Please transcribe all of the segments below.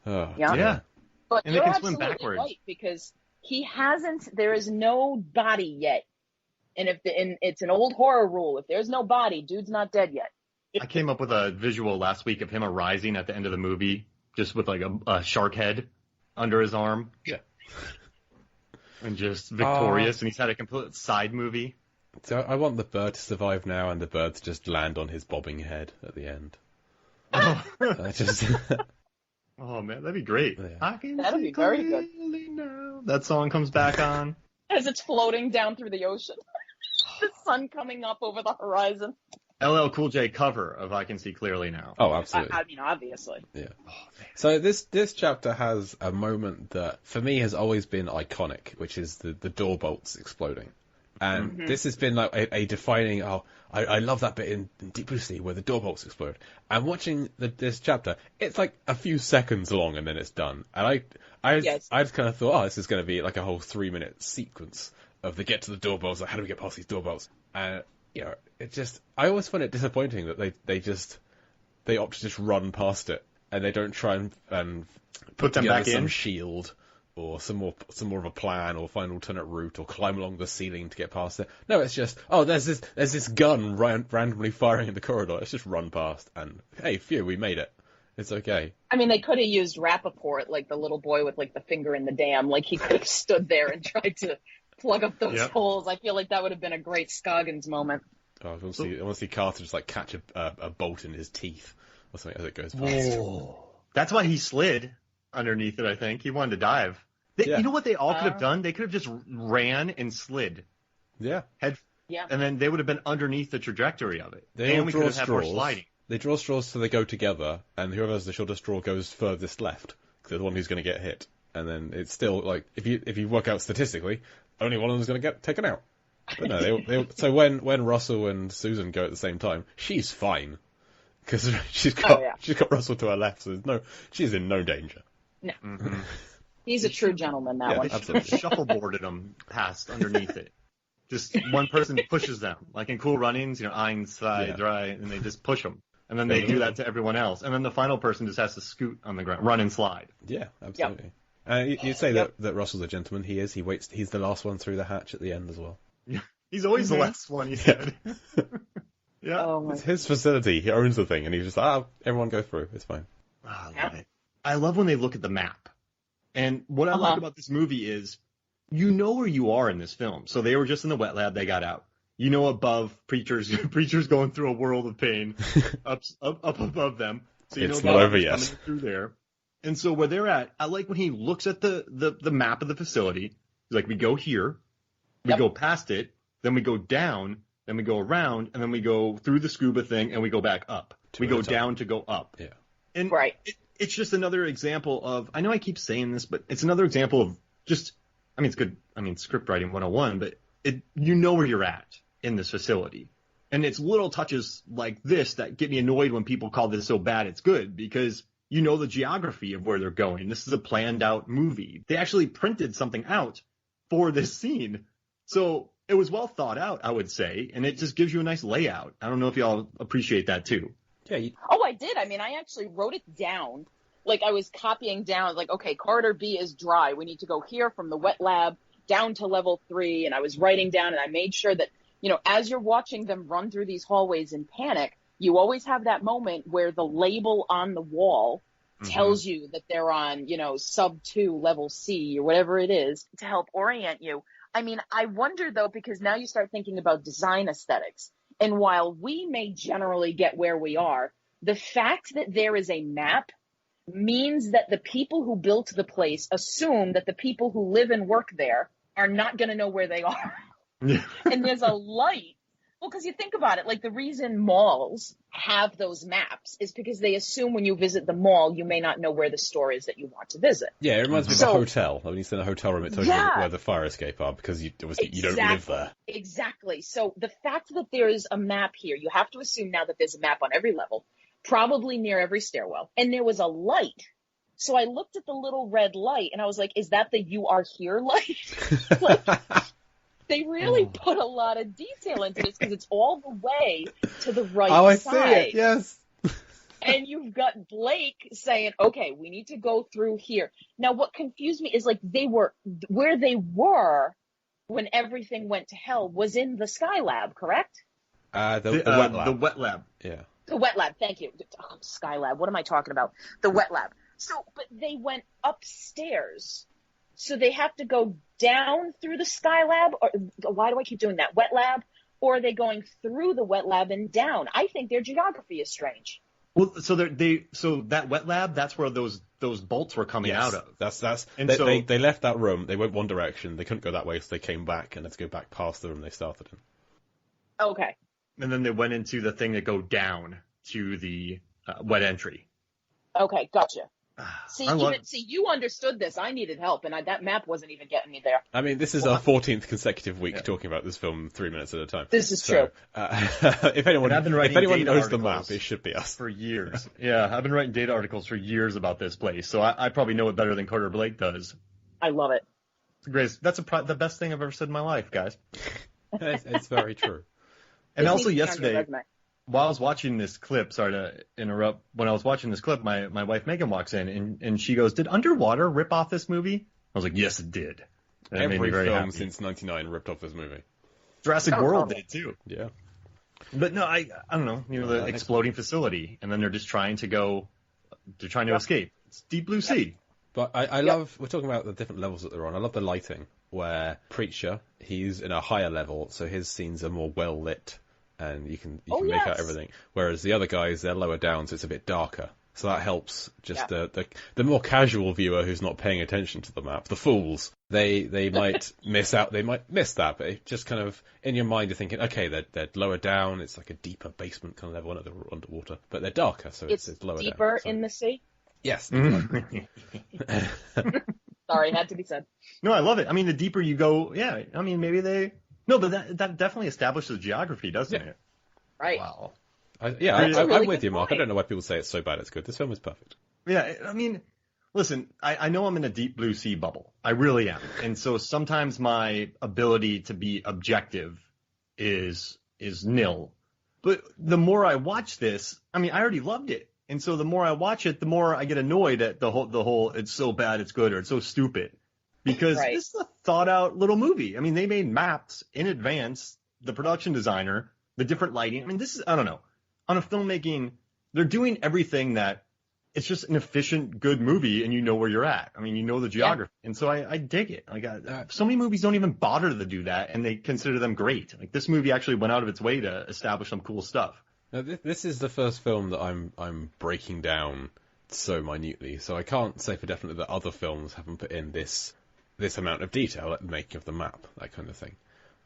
Oh, Yeah. dear. But And they you're can swim absolutely backwards. right, because there is no body yet. And it's an old horror rule. If there's no body, dude's not dead yet. I came up with a visual last week of him arising at the end of the movie, just with like a shark head under his arm. Yeah. And just victorious, and he's had a complete side movie. So I want the bird to survive now, and the bird to just land on his bobbing head at the end. Oh, Just oh man, that'd be great. Yeah. I can That'd see be very good. clearly now. That song comes back on. As it's floating down through the ocean. The sun coming up over the horizon. LL Cool J cover of I Can See Clearly Now. oh, absolutely. I mean, obviously. Yeah. So this chapter has a moment that for me has always been iconic, which is the door bolts exploding. And this has been like a defining. I love that bit in Deep Blue Sea where the door bolts explode. And watching this chapter, it's like a few seconds long and then it's done. And I just kind of thought, this is going to be like a whole 3-minute sequence of the get to the door bolts. Like, how do we get past these door bolts? And I always find it disappointing that they opt to just run past it and they don't try and Put them together back some in. shield or some more of a plan or find an alternate route or climb along the ceiling to get past it. No, it's just, there's this gun randomly firing in the corridor. Let's just run past and, hey, phew, we made it. It's okay. I mean, they could have used Rappaport, like the little boy with like the finger in the dam. Like he could have stood there and tried to plug up those holes. I feel like that would have been a great Scoggins moment. Oh, I want to see Carter just like catch a bolt in his teeth or something as it goes past. Whoa. That's why he slid underneath it, I think. He wanted to dive. You know what they all could have done? They could have just ran and slid. Yeah. And then they would have been underneath the trajectory of it. They and we could have had more sliding. They draw straws so they go together, and whoever has the shortest straw goes furthest left, because they're the one who's going to get hit. And then it's still, like, if you work out statistically, only one of them is going to get taken out. But no, so when Russell and Susan go at the same time, she's fine. Because she's got Russell to her left, so she's in no danger. No. Mm-hmm. He's a true gentleman, that one. They shuffleboarded them past underneath it. Just one person pushes them. Like in Cool Runnings, ein, zwei, drei, and they just push them. And then they do that to everyone else. And then the final person just has to scoot on the ground, run and slide. Yeah, absolutely. You'd say that Russell's a gentleman. He is. He waits. He's the last one through the hatch at the end as well. Yeah. He's always the last one, he said. Yeah. Oh, it's his facility. He owns the thing. And he's just, everyone go through. It's fine. I love it. I love when they look at the map. And what I like about this movie is, you know where you are in this film. So they were just in the wet lab. They got out. You know, above preachers going through a world of pain, up above them. So you it's know not over yet. yet. Coming through there. And so where they're at, I like when he looks at the map of the facility. He's like, we go here, we go past it, then we go down, then we go around, and then we go through the scuba thing, and we go back up. We go down to go up. Yeah. And it's just another example of, I know I keep saying this, but it's another example of just, I mean, it's good. I mean, script writing 101, but you know where you're at in this facility. And it's little touches like this that get me annoyed when people call this so bad it's good, because you know the geography of where they're going. This is a planned out movie. They actually printed something out for this scene. So it was well thought out, I would say, and it just gives you a nice layout. I don't know if y'all appreciate that too. Yeah. I did. I mean, I actually wrote it down. Like, I was copying down, like, okay, corridor B is dry. We need to go here from the wet lab down to level 3. And I was writing down, and I made sure that, you know, as you're watching them run through these hallways in panic, you always have that moment where the label on the wall tells you that they're on, you know, sub 2, level C, or whatever it is, to help orient you. I mean, I wonder, though, because now you start thinking about design aesthetics. And while we may generally get where we are, the fact that there is a map means that the people who built the place assume that the people who live and work there are not going to know where they are. And there's a light. Well, because you think about it, like the reason malls have those maps is because they assume when you visit the mall, you may not know where the store is that you want to visit. Yeah, it reminds me of a hotel. When you sit in a hotel room, it tells you where the fire escape are, because you don't live there. Exactly. So the fact that there is a map here, you have to assume now that there's a map on every level, probably near every stairwell. And there was a light. So I looked at the little red light and I was like, is that the you are here light? Like, they really put a lot of detail into this because it's all the way to the right side. Oh, I see it, yes. And you've got Blake saying, okay, we need to go through here. Now, what confused me is like where they were when everything went to hell was in the Skylab, correct? The wet lab. The wet lab. Yeah. The wet lab, thank you. Oh, Skylab, what am I talking about? The wet lab. So, but they went upstairs. So they have to go down through the Skylab? Or why do I keep doing that? Wet lab? Or are they going through the wet lab and down? I think their geography is strange. Well, so that wet lab, that's where those bolts were coming out of. That's and they left that room. They went one direction. They couldn't go that way, so they came back and had to go back past the room they started in. Okay. And then they went into the thing that go down to the wet entry. Okay, gotcha. See, you understood this. I needed help, and that map wasn't even getting me there. I mean, this is our 14th consecutive week talking about this film 3 minutes at a time. This is true. If anyone knows the map, it should be us. For years. Yeah, I've been writing data articles for years about this place, so I probably know it better than Carter Blake does. I love it. Grace, that's the best thing I've ever said in my life, guys. It's very true. And also yesterday, while I was watching this clip, sorry to interrupt, when I was watching this clip, my wife Megan walks in and she goes, "Did Underwater rip off this movie?" I was like, "Yes, it did." And every film since '99 ripped off this movie. Jurassic World did too. Yeah. But no, I don't know, the exploding facility, and then they're just trying to escape. It's Deep Blue Sea. But I love, we're talking about the different levels that they're on. I love the lighting, where Preacher, he's in a higher level, so his scenes are more well lit. And you can make out everything. Whereas the other guys, they're lower down, so it's a bit darker. So that helps just the more casual viewer who's not paying attention to the map, the fools, they might miss out. They might miss that, but it just kind of in your mind you're thinking, okay, they're lower down. It's like a deeper basement kind of level, they're underwater, but they're darker, so it's lower down. Deeper in the sea. Yes. Sorry, had to be said. No, I love it. I mean, the deeper you go, I mean, maybe they. No, but that definitely establishes geography, doesn't it? Right. Wow. I'm with you, Mark. I don't know why people say it's so bad it's good. This film is perfect. Yeah, I mean, listen, I know I'm in a Deep Blue Sea bubble. I really am. And so sometimes my ability to be objective is nil. But the more I watch this, I mean, I already loved it. And so the more I watch it, the more I get annoyed at the whole it's so bad it's good or it's so stupid. Because this is a thought-out little movie. I mean, they made maps in advance, the production designer, the different lighting. I mean, this is, I don't know. On a filmmaking, they're doing everything that it's just an efficient, good movie, and you know where you're at. I mean, you know the geography. Yeah. And so I dig it. Like, so many movies don't even bother to do that, and they consider them great. Like, this movie actually went out of its way to establish some cool stuff. Now, this is the first film that I'm breaking down so minutely, so I can't say for definite that other films haven't put in this amount of detail, like the making of the map, that kind of thing.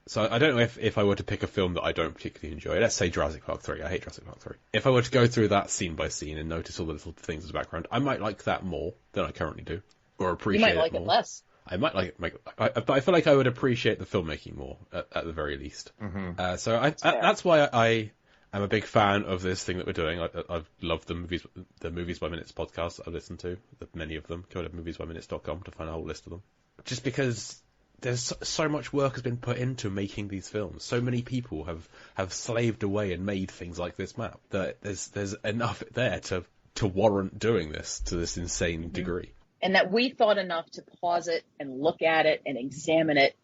So I don't know if I were to pick a film that I don't particularly enjoy, let's say Jurassic Park 3, I hate Jurassic Park 3. If I were to go through that scene by scene and notice all the little things in the background, I might like that more than I currently do, or appreciate it more. You might like it less. I might like it, but I feel like I would appreciate the filemaking more, at the very least. Mm-hmm. That's why I am a big fan of this thing that we're doing. I've loved the Movies by Minutes podcast I've listened to, many of them. Go to moviesbyminutes.com to find a whole list of them. Just because there's so much work has been put into making these films. So many people have slaved away and made things like this map that there's enough there to warrant doing this to this insane degree. And that we thought enough to pause it and look at it and examine it.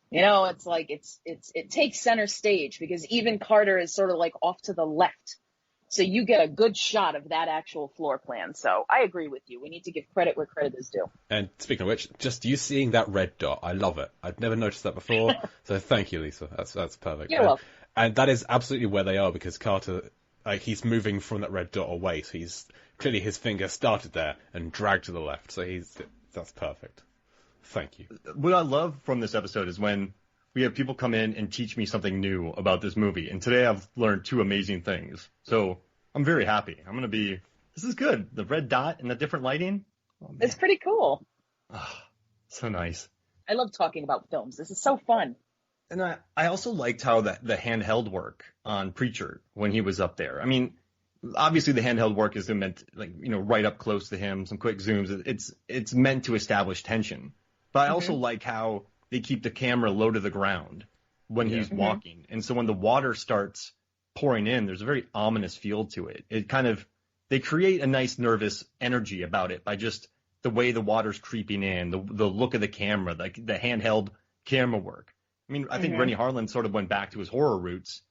You know, it's like it takes center stage because even Carter is sort of like off to the left. So you get a good shot of that actual floor plan. So I agree with you. We need to give credit where credit is due. And speaking of which, just you seeing that red dot, I love it. I'd never noticed that before. So thank you, Lisa. That's perfect. You're welcome. And that is absolutely where they are because Carter, he's moving from that red dot away. So clearly his finger started there and dragged to the left. So that's perfect. Thank you. What I love from this episode is when we have people come in and teach me something new about this movie. And today I've learned 2 amazing things. So I'm very happy. This is good. The red dot and the different lighting. Oh, it's pretty cool. Oh, so nice. I love talking about films. This is so fun. And I also liked how the handheld work on Preacher when he was up there. I mean, obviously the handheld work is meant, like, right up close to him, some quick zooms. It's meant to establish tension. But I also like how they keep the camera low to the ground when he's walking. And so when the water starts pouring in, there's a very ominous feel to it. It kind of they create a nice nervous energy about it by just the way the water's creeping in, the look of the camera, like the handheld camera work. I mean, I think Renny Harlin sort of went back to his horror roots,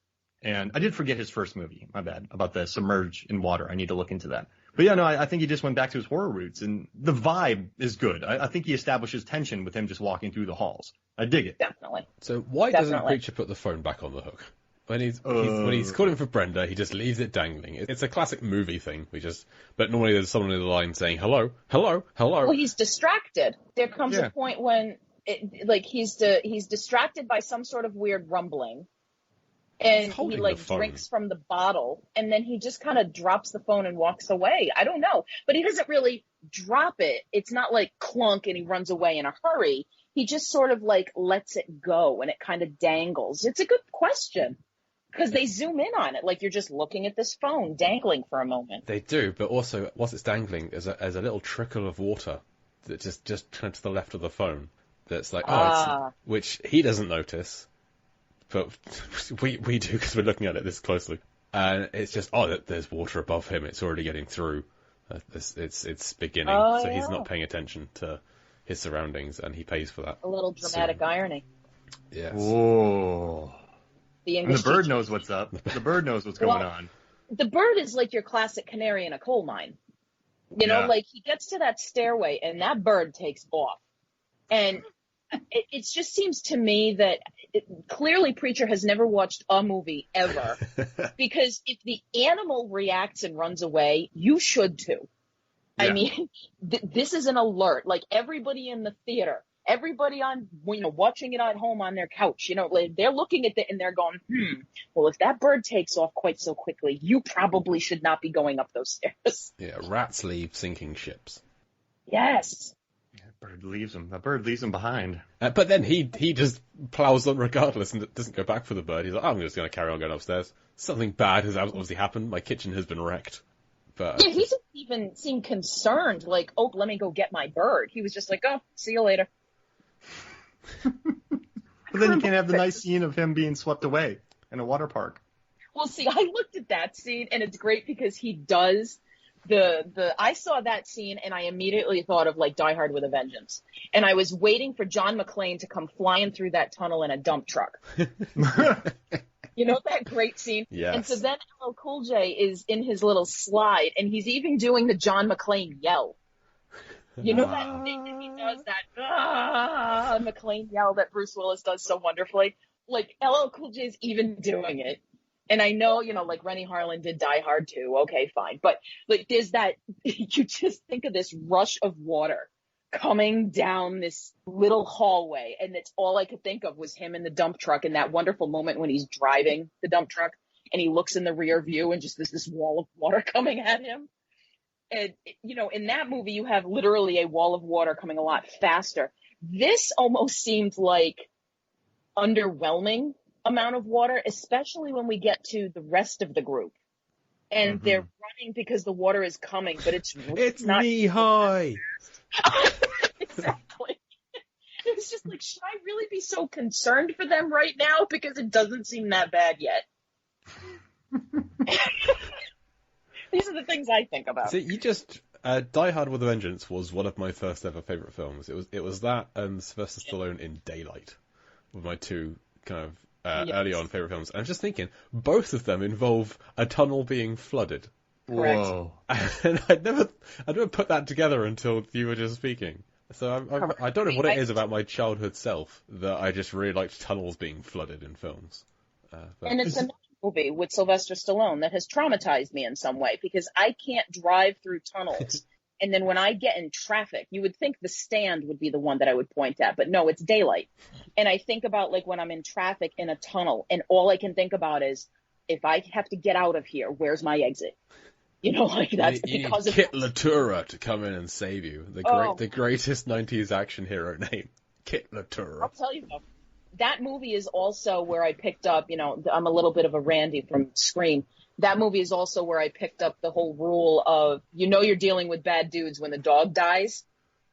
and I did forget his first movie. My bad about the submerge in water. I need to look into that. But yeah, no, I think he just went back to his horror roots, and the vibe is good. I think he establishes tension with him just walking through the halls. I dig it. Definitely. So why doesn't Preacher put the phone back on the hook? When he's calling for Brenda, he just leaves it dangling. It's a classic movie thing. But normally there's someone in the line saying hello, hello, hello. Well, he's distracted. There comes a point when he's distracted by some sort of weird rumbling, and he drinks from the bottle, and then he just kind of drops the phone and walks away. I don't know, but he doesn't really drop it. It's not like clunk and he runs away in a hurry. He just sort of lets it go, and it kind of dangles. It's a good question. Because they zoom in on it, like you're just looking at this phone dangling for a moment. They do, but also, whilst it's dangling, there's a little trickle of water that just kind of to the left of the phone. That's which he doesn't notice, but we do because we're looking at it this closely. And it's just, there's water above him. It's already getting through. It's beginning, so he's not paying attention to his surroundings, and he pays for that. A little dramatic irony. Yes. Whoa. And the bird knows what's up. The bird knows what's going on. The bird is like your classic canary in a coal mine. You know, he gets to that stairway and that bird takes off. And it just seems to me that clearly Preacher has never watched a movie ever. Because if the animal reacts and runs away, you should too. Yeah. I mean, this is an alert. Like everybody in the theater. Everybody on, watching it at home on their couch, they're looking at it and they're going, well, if that bird takes off quite so quickly, you probably should not be going up those stairs. Yeah, rats leave sinking ships. Yes. That bird leaves them behind. But then he just plows on regardless and doesn't go back for the bird. He's like, I'm just going to carry on going upstairs. Something bad has obviously happened. My kitchen has been wrecked. But yeah, he didn't even seem concerned, like, oh, let me go get my bird. He was just like, oh, see you later. But then you can't have the nice scene of him being swept away in a water park. Well, see, I looked at that scene, and it's great because he does I saw that scene, and I immediately thought of, Die Hard with a Vengeance. And I was waiting for John McClane to come flying through that tunnel in a dump truck. You know that great scene? Yes. And so then LL Cool J is in his little slide, and he's even doing the John McClane yell. You know that thing that he does, that McClane yell that Bruce Willis does so wonderfully? LL Cool J is even doing it. And I know, Renny Harlin did Die Hard too. Okay, fine. But, there's that, you just think of this rush of water coming down this little hallway. And it's all I could think of was him in the dump truck in that wonderful moment when he's driving the dump truck and he looks in the rear view and just there's this wall of water coming at him. And, in that movie, you have literally a wall of water coming a lot faster. This almost seemed like underwhelming amount of water, especially when we get to the rest of the group. And they're running because the water is coming, but it's not knee high. Exactly. It was just like, should I really be so concerned for them right now? Because it doesn't seem that bad yet. These are the things I think about. See, Die Hard with a Vengeance was one of my first ever favourite films. It was that and Sylvester Stallone in Daylight were my two kind of early on favourite films. And I'm just thinking, both of them involve a tunnel being flooded. Correct. Whoa. And I'd never put that together until you were just speaking. So I don't know what it is about my childhood self that I just really liked tunnels being flooded in films. And it's another movie with Sylvester Stallone that has traumatized me in some way because I can't drive through tunnels. And then when I get in traffic, you would think The Stand would be the one that I would point at, but no, it's Daylight. And I think about when I'm in traffic in a tunnel and all I can think about is if I have to get out of here, where's my exit? That's you because need Kit Latura to come in and save you. The greatest 90s action hero name, Kit Latura. I'll tell you though, that movie is also where I picked up, I'm a little bit of a Randy from Scream. That movie is also where I picked up the whole rule of, you're dealing with bad dudes when the dog dies.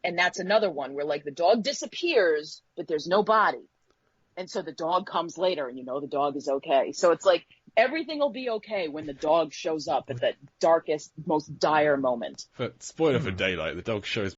And that's another one where the dog disappears, but there's no body. And so the dog comes later and the dog is okay. So it's everything will be okay when the dog shows up at the darkest, most dire moment. But spoiler for Daylight, the dog shows